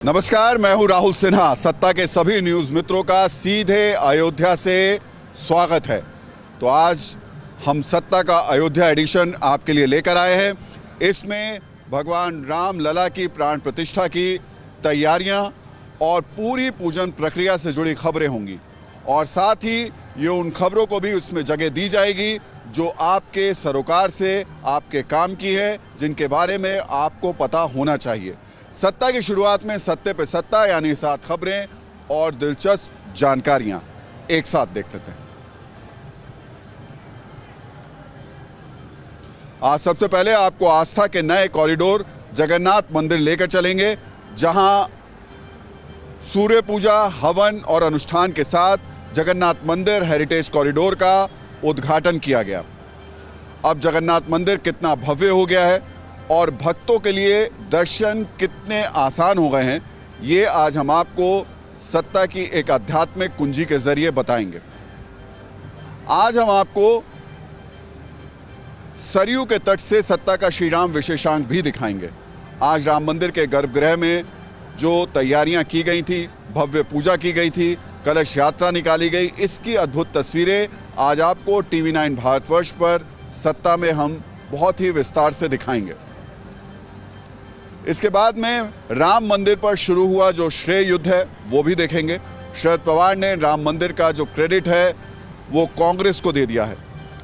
नमस्कार, मैं हूं राहुल सिन्हा। सत्ता के सभी न्यूज़ मित्रों का सीधे अयोध्या से स्वागत है। तो आज हम सत्ता का अयोध्या एडिशन आपके लिए लेकर आए हैं। इसमें भगवान राम लला की प्राण प्रतिष्ठा की तैयारियां और पूरी पूजन प्रक्रिया से जुड़ी खबरें होंगी और साथ ही ये उन खबरों को भी उसमें जगह दी जाएगी जो आपके सरोकार से आपके काम की है, जिनके बारे में आपको पता होना चाहिए। सत्ता की शुरुआत में सत्ते पे सत्ता यानी 7 खबरें और दिलचस्प जानकारियां एक साथ देख लेते हैं। आज सबसे पहले आपको आस्था के नए कॉरिडोर जगन्नाथ मंदिर लेकर चलेंगे, जहां सूर्य पूजा, हवन और अनुष्ठान के साथ जगन्नाथ मंदिर हेरिटेज कॉरिडोर का उद्घाटन किया गया। अब जगन्नाथ मंदिर कितना भव्य हो गया है और भक्तों के लिए दर्शन कितने आसान हो गए हैं, ये आज हम आपको सत्ता की एक आध्यात्मिक कुंजी के जरिए बताएंगे। आज हम आपको सरयू के तट से सत्ता का श्रीराम विशेषांक भी दिखाएंगे। आज राम मंदिर के गर्भगृह में जो तैयारियां की गई थी, भव्य पूजा की गई थी, कलश यात्रा निकाली गई, इसकी अद्भुत तस्वीरें आज आपको टीवी 9 भारतवर्ष पर सत्ता में हम बहुत ही विस्तार से दिखाएंगे। इसके बाद में राम मंदिर पर शुरू हुआ जो श्रेय युद्ध है वो भी देखेंगे। शरद पवार ने राम मंदिर का जो क्रेडिट है वो कांग्रेस को दे दिया है।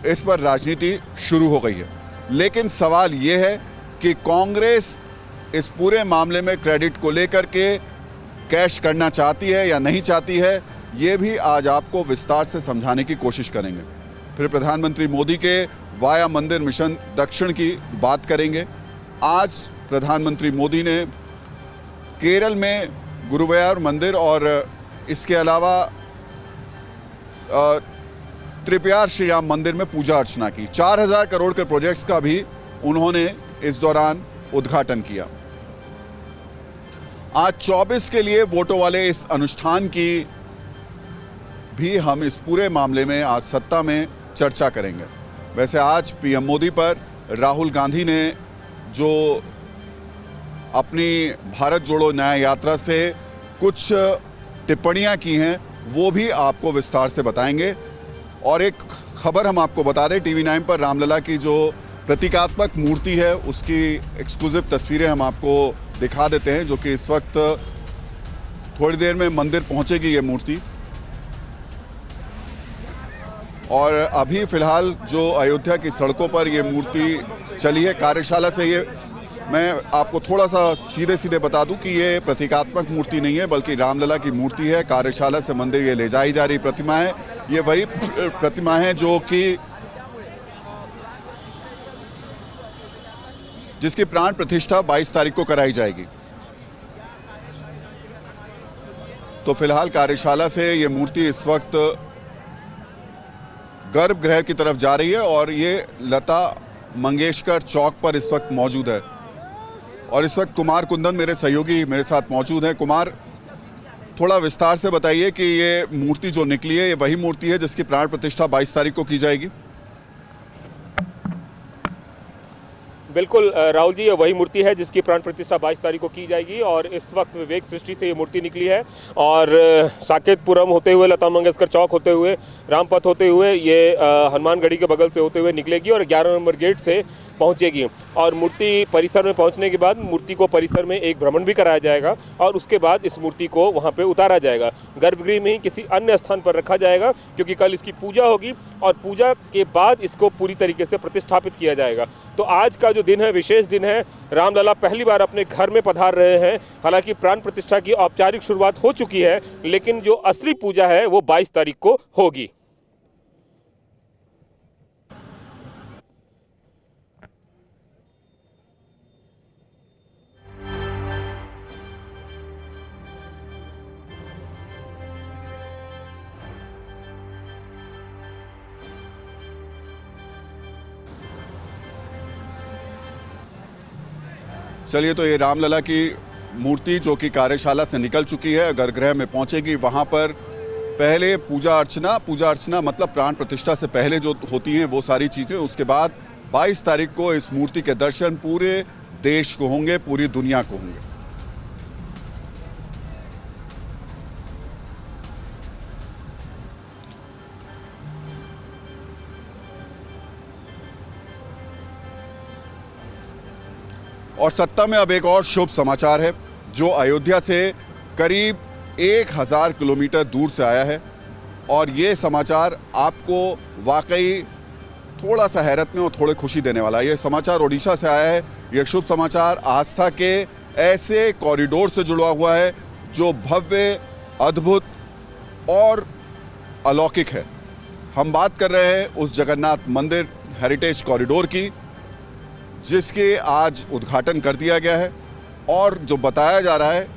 इस पर राजनीति शुरू हो गई है, लेकिन सवाल ये है कि कांग्रेस इस पूरे मामले में क्रेडिट को लेकर के कैश करना चाहती है या नहीं चाहती है, ये भी आज आपको विस्तार से समझाने की कोशिश करेंगे। फिर प्रधानमंत्री मोदी के वाया मंदिर मिशन दक्षिण की बात करेंगे। आज प्रधानमंत्री मोदी ने केरल में गुरुवायूर मंदिर और इसके अलावा त्रिपुरार श्री राम मंदिर में पूजा अर्चना की। 4000 करोड़ के प्रोजेक्ट्स का भी उन्होंने इस दौरान उद्घाटन किया। आज 24 के लिए वोटों वाले इस अनुष्ठान की भी हम इस पूरे मामले में आज सत्ता में चर्चा करेंगे। वैसे आज पीएम मोदी पर राहुल गांधी ने जो अपनी भारत जोड़ो न्याय यात्रा से कुछ टिप्पणियां की हैं वो भी आपको विस्तार से बताएंगे। और एक खबर हम आपको बता दें, टीवी 9 पर रामलला की जो प्रतीकात्मक मूर्ति है उसकी एक्सक्लूसिव तस्वीरें हम आपको दिखा देते हैं, जो कि इस वक्त थोड़ी देर में मंदिर पहुंचेगी ये मूर्ति। और अभी फिलहाल जो अयोध्या की सड़कों पर ये मूर्ति चली है कार्यशाला से, ये मैं आपको थोड़ा सा सीधे सीधे बता दूं कि ये प्रतीकात्मक मूर्ति नहीं है बल्कि रामलला की मूर्ति है। कार्यशाला से मंदिर ये ले जाई जा रही प्रतिमा है। ये वही प्रतिमा है जो कि जिसकी प्राण प्रतिष्ठा 22 तारीख को कराई जाएगी। तो फिलहाल कार्यशाला से ये मूर्ति इस वक्त गर्भगृह की तरफ जा रही है और ये लता मंगेशकर चौक पर इस वक्त मौजूद है। और इस वक्त कुमार कुंदन मेरे सहयोगी मेरे साथ मौजूद हैं। कुमार, थोड़ा विस्तार से बताइए कि ये मूर्ति जो निकली है ये वही मूर्ति है जिसकी प्राण प्रतिष्ठा 22 तारीख को की जाएगी? बिल्कुल राहुल जी, ये वही मूर्ति है जिसकी प्राण प्रतिष्ठा 22 तारीख को की जाएगी। और इस वक्त विवेक सृष्टि से ये मूर्ति निकली है और साकेतपुरम होते हुए, लता मंगेशकर चौक होते हुए, रामपथ होते हुए ये हनुमानगढ़ी के बगल से होते हुए निकलेगी और 11 नंबर गेट से पहुंचेगी। और मूर्ति परिसर में पहुंचने के बाद मूर्ति को परिसर में एक भ्रमण भी कराया जाएगा और उसके बाद इस मूर्ति को वहां पे उतारा जाएगा। गर्भगृह में ही किसी अन्य स्थान पर रखा जाएगा, क्योंकि कल इसकी पूजा होगी और पूजा के बाद इसको पूरी तरीके से प्रतिष्ठापित किया जाएगा। तो आज का जो दिन है विशेष दिन है। रामलला पहली बार अपने घर में पधार रहे हैं। हालांकि प्राण प्रतिष्ठा की औपचारिक शुरुआत हो चुकी है, लेकिन जो असली पूजा है वो 22 तारीख को होगी। चलिए, तो ये रामलला की मूर्ति जो कि कार्यशाला से निकल चुकी है, गर्भगृह में पहुंचेगी। वहां पर पहले पूजा अर्चना मतलब प्राण प्रतिष्ठा से पहले जो होती हैं वो सारी चीज़ें, उसके बाद 22 तारीख को इस मूर्ति के दर्शन पूरे देश को होंगे, पूरी दुनिया को होंगे। और सत्ता में अब एक और शुभ समाचार है जो अयोध्या से करीब 1000 किलोमीटर दूर से आया है। और ये समाचार आपको वाकई थोड़ा सा हैरत में और थोड़े खुशी देने वाला है। ये समाचार ओडिशा से आया है। ये शुभ समाचार आस्था के ऐसे कॉरिडोर से जुड़ा हुआ है जो भव्य, अद्भुत और अलौकिक है। हम बात कर रहे हैं उस जगन्नाथ मंदिर हेरिटेज कॉरिडोर की, जिसके आज उद्घाटन कर दिया गया है और जो बताया जा रहा है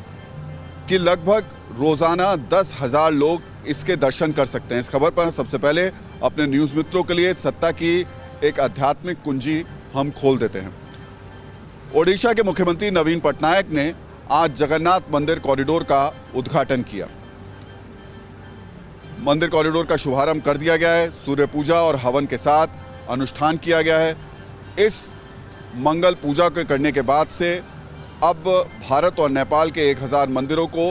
कि लगभग रोज़ाना 10,000 लोग इसके दर्शन कर सकते हैं। इस खबर पर सबसे पहले अपने न्यूज़ मित्रों के लिए सत्ता की एक आध्यात्मिक कुंजी हम खोल देते हैं। ओडिशा के मुख्यमंत्री नवीन पटनायक ने आज जगन्नाथ मंदिर कॉरिडोर का उद्घाटन किया। मंदिर कॉरिडोर का शुभारंभ कर दिया गया है। सूर्य पूजा और हवन के साथ अनुष्ठान किया गया है। इस मंगल पूजा के करने के बाद से अब भारत और नेपाल के 1000 मंदिरों को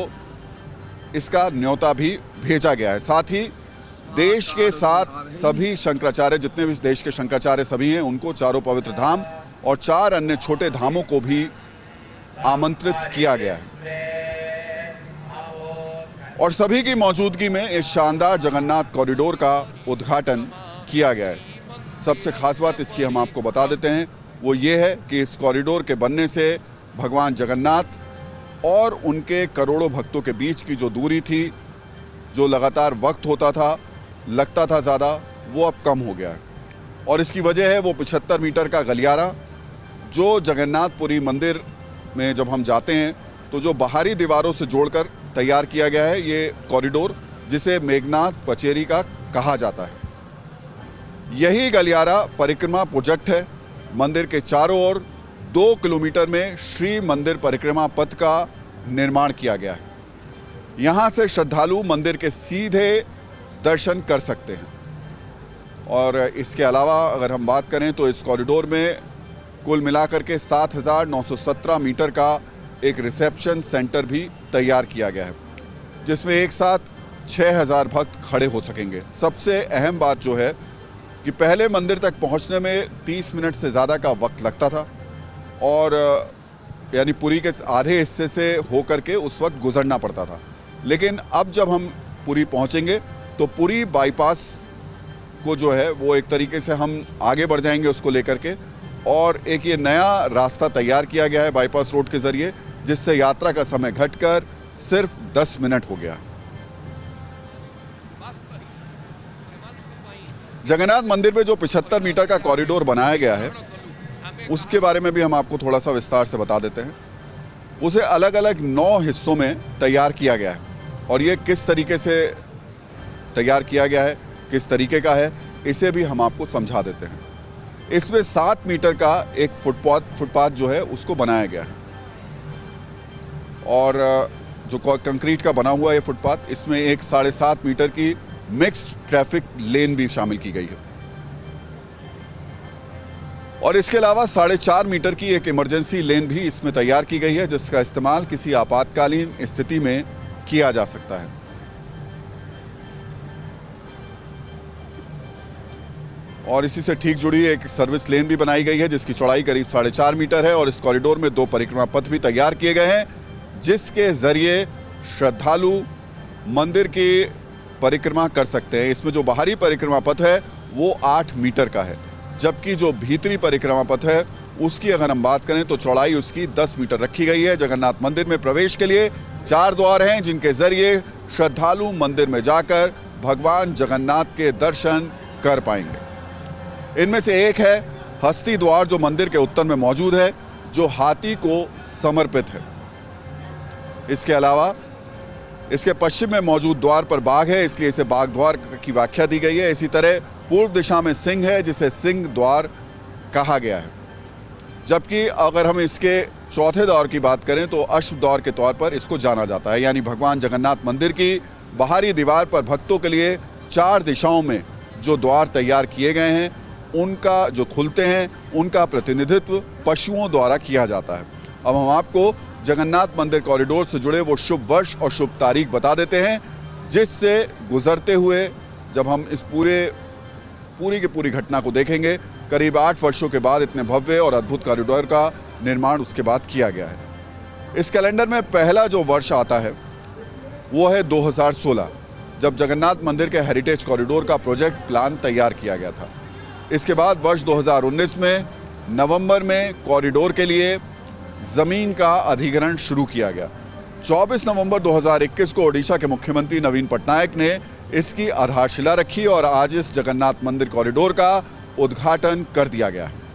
इसका न्योता भी भेजा गया है। साथ ही देश के साथ सभी शंकराचार्य, जितने भी देश के शंकराचार्य सभी हैं, उनको चारों पवित्र धाम और 4 अन्य छोटे धामों को भी आमंत्रित किया गया है। और सभी की मौजूदगी में इस शानदार जगन्नाथ कॉरिडोर का उद्घाटन किया गया है। सबसे खास बात इसकी हम आपको बता देते हैं, वो ये है कि इस कॉरिडोर के बनने से भगवान जगन्नाथ और उनके करोड़ों भक्तों के बीच की जो दूरी थी, जो लगातार वक्त होता था, लगता था ज़्यादा, वो अब कम हो गया है। और इसकी वजह है वो 75 मीटर का गलियारा जो जगन्नाथपुरी मंदिर में जब हम जाते हैं तो जो बाहरी दीवारों से जोड़कर तैयार किया गया है ये कॉरिडोर, जिसे मेघनाथ पचेरी का कहा जाता है। यही गलियारा परिक्रमा प्रोजेक्ट है। मंदिर के चारों ओर 2 किलोमीटर में श्री मंदिर परिक्रमा पथ का निर्माण किया गया है। यहाँ से श्रद्धालु मंदिर के सीधे दर्शन कर सकते हैं। और इसके अलावा अगर हम बात करें तो इस कॉरिडोर में कुल मिलाकर के 7,917 मीटर का एक रिसेप्शन सेंटर भी तैयार किया गया है, जिसमें एक साथ 6,000 भक्त खड़े हो सकेंगे। सबसे अहम बात जो है कि पहले मंदिर तक पहुंचने में 30 मिनट से ज़्यादा का वक्त लगता था और यानी पुरी के आधे हिस्से से होकर के उस वक्त गुजरना पड़ता था। लेकिन अब जब हम पुरी पहुंचेंगे तो पुरी बाईपास को जो है वो एक तरीके से हम आगे बढ़ जाएंगे उसको लेकर के, और एक ये नया रास्ता तैयार किया गया है बाईपास रोड के ज़रिए, जिससे यात्रा का समय घटकर सिर्फ 10 मिनट हो गया। जगन्नाथ मंदिर में जो 75 मीटर का कॉरिडोर बनाया गया है उसके बारे में भी हम आपको थोड़ा सा विस्तार से बता देते हैं। उसे अलग अलग 9 हिस्सों में तैयार किया गया है और ये किस तरीके से तैयार किया गया है, किस तरीके का है, इसे भी हम आपको समझा देते हैं। इसमें 7 मीटर का एक फुटपाथ जो है उसको बनाया गया है और जो कंक्रीट का बना हुआ है फुटपाथ, इसमें एक 7.5 मीटर की मिक्स्ड ट्रैफिक लेन भी शामिल की गई है और इसके अलावा 4.5 मीटर की एक इमरजेंसी लेन भी इसमें तैयार की गई है, जिसका इस्तेमाल किसी आपातकालीन स्थिति में किया जा सकता है। और इसी से ठीक जुड़ी एक सर्विस लेन भी बनाई गई है जिसकी चौड़ाई करीब 4.5 मीटर है और इस कॉरिडोर में 2 परिक्रमा पथ भी तैयार किए गए हैं, जिसके जरिए श्रद्धालु मंदिर की परिक्रमा कर सकते हैं। इसमें जो बाहरी परिक्रमा पथ है वो 8 मीटर का है, जबकि जो भीतरी परिक्रमा पथ है उसकी अगर हम बात करें तो चौड़ाई उसकी 10 मीटर रखी गई है। जगन्नाथ मंदिर में प्रवेश के लिए 4 द्वार हैं, जिनके जरिए श्रद्धालु मंदिर में जाकर भगवान जगन्नाथ के दर्शन कर पाएंगे। इनमें से एक है हस्ती द्वार, जो मंदिर के उत्तर में मौजूद है, जो हाथी को समर्पित है। इसके अलावा इसके पश्चिम में मौजूद द्वार पर बाघ है, इसलिए इसे बाघ द्वार की व्याख्या दी गई है। इसी तरह पूर्व दिशा में सिंह है, जिसे सिंह द्वार कहा गया है। जबकि अगर हम इसके चौथे द्वार की बात करें तो अश्व द्वार के तौर पर इसको जाना जाता है। यानी भगवान जगन्नाथ मंदिर की बाहरी दीवार पर भक्तों के लिए 4 दिशाओं में जो द्वार तैयार किए गए हैं, उनका जो खुलते हैं उनका प्रतिनिधित्व पशुओं द्वारा किया जाता है। अब हम आपको जगन्नाथ मंदिर कॉरिडोर से जुड़े वो शुभ वर्ष और शुभ तारीख बता देते हैं, जिससे गुजरते हुए जब हम इस पूरी की पूरी घटना को देखेंगे, करीब 8 वर्षों के बाद इतने भव्य और अद्भुत कॉरिडोर का निर्माण उसके बाद किया गया है। इस कैलेंडर में पहला जो वर्ष आता है वो है 2016, जब जगन्नाथ मंदिर के हेरिटेज कॉरिडोर का प्रोजेक्ट प्लान तैयार किया गया था। इसके बाद वर्ष 2019 में नवंबर में कॉरिडोर के लिए ज़मीन का अधिग्रहण शुरू किया गया। 24 नवंबर 2021 को ओडिशा के मुख्यमंत्री नवीन पटनायक ने इसकी आधारशिला रखी और आज इस जगन्नाथ मंदिर कॉरिडोर का उद्घाटन कर दिया गया है।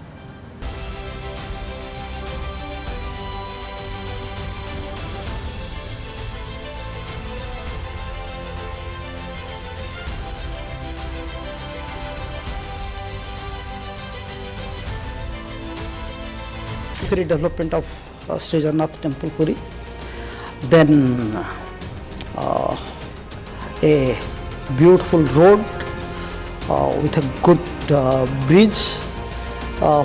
Development of Sri Jagannath Temple Puri, then a beautiful road with a good bridge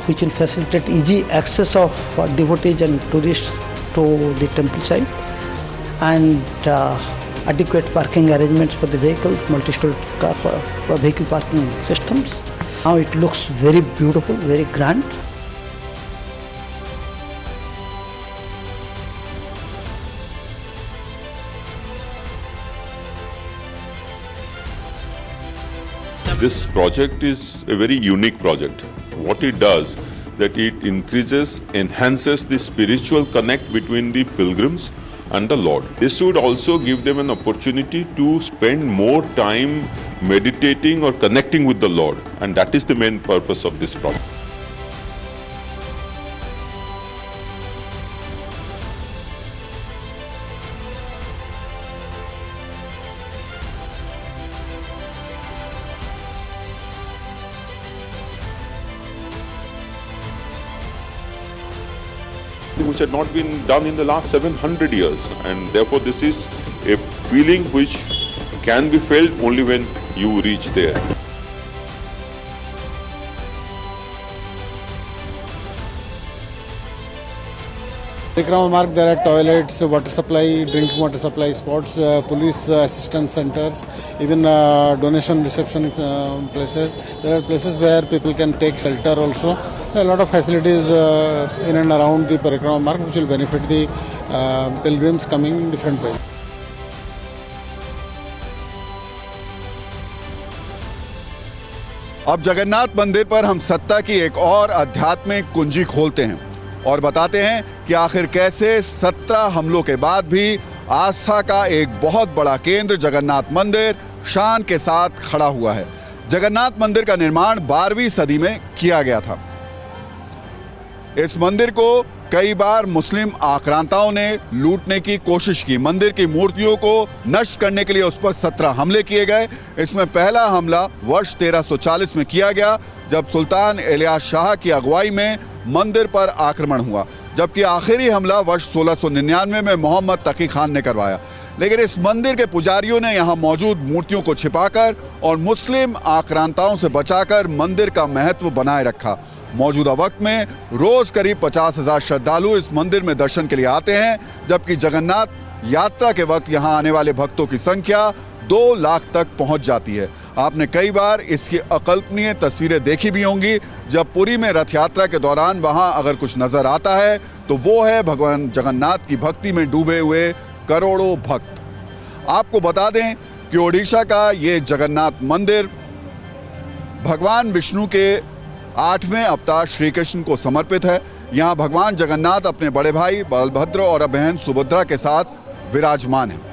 which will facilitate easy access of devotees and tourists to the temple site, and adequate parking arrangements for the vehicles, multi-story car vehicle parking systems. Now it looks very beautiful, very grand. This project is a very unique project. What it does, that it increases, enhances the spiritual connect between the pilgrims and the Lord. This should also give them an opportunity to spend more time meditating or connecting with the Lord, and that is the main purpose of this project. Which had not been done in the last 700 years, and therefore this is a feeling which can be felt only when you reach there. Parikrama Marg, there are toilets, water supply, drinking water supply spots, police assistance centers, even donation reception places. There are places where people can take shelter also. There are a lot of facilities in and around the Parikrama Marg which will benefit the pilgrims coming in different ways. अब जगन्नाथ मंदिर पर हम सत्ता की एक और आध्यात्मिक कुंजी खोलते हैं और बताते हैं कि आखिर कैसे 17 हमलों के बाद भी आस्था का एक बहुत बड़ा केंद्र जगन्नाथ मंदिर शान के साथ खड़ा हुआ है। जगन्नाथ मंदिर का निर्माण 12वीं सदी में किया गया था। इस मंदिर को कई बार मुस्लिम आक्रांताओं ने लूटने की कोशिश की। मंदिर की मूर्तियों को नष्ट करने के लिए उस पर 17 हमले किए गए। इसमें पहला हमला वर्ष 1340 में किया गया, जब सुल्तान इलियास शाह की अगुवाई में मंदिर पर आक्रमण हुआ, जबकि आखिरी हमला वर्ष 1699 में मोहम्मद तकी खान ने करवाया। लेकिन इस मंदिर के पुजारियों ने यहाँ मौजूद मूर्तियों को छिपाकर और मुस्लिम आक्रांताओं से बचाकर मंदिर का महत्व बनाए रखा। मौजूदा वक्त में रोज करीब 50,000 श्रद्धालु इस मंदिर में दर्शन के लिए आते हैं, जबकि जगन्नाथ यात्रा के वक्त यहाँ आने वाले भक्तों की संख्या 2 लाख तक पहुंच जाती है। आपने कई बार इसकी अकल्पनीय तस्वीरें देखी भी होंगी, जब पुरी में रथ यात्रा के दौरान वहां अगर कुछ नजर आता है तो वो है भगवान जगन्नाथ की भक्ति में डूबे हुए करोड़ों भक्त। आपको बता दें कि ओडिशा का ये जगन्नाथ मंदिर भगवान विष्णु के 8वें अवतार श्री कृष्ण को समर्पित है। यहाँ भगवान जगन्नाथ अपने बड़े भाई बलभद्र और बहन सुभद्रा के साथ विराजमान है।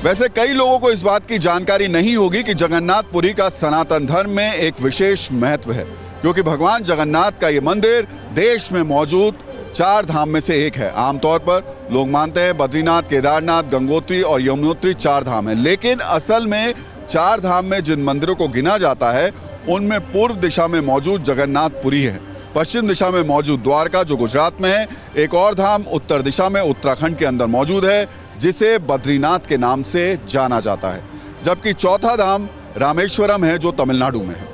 वैसे कई लोगों को इस बात की जानकारी नहीं होगी कि जगन्नाथपुरी का सनातन धर्म में एक विशेष महत्व है, क्योंकि भगवान जगन्नाथ का ये मंदिर देश में मौजूद 4 धाम में से एक है। आमतौर पर लोग मानते हैं बद्रीनाथ, केदारनाथ, गंगोत्री और यमुनोत्री 4 धाम है, लेकिन असल में 4 धाम में जिन मंदिरों को गिना जाता है उनमें पूर्व दिशा में मौजूद जगन्नाथपुरी है, पश्चिम दिशा में मौजूद द्वारका जो गुजरात में है, एक और धाम उत्तर दिशा में उत्तराखंड के अंदर मौजूद है जिसे बद्रीनाथ के नाम से जाना जाता है, जबकि चौथा धाम रामेश्वरम है जो तमिलनाडु में है।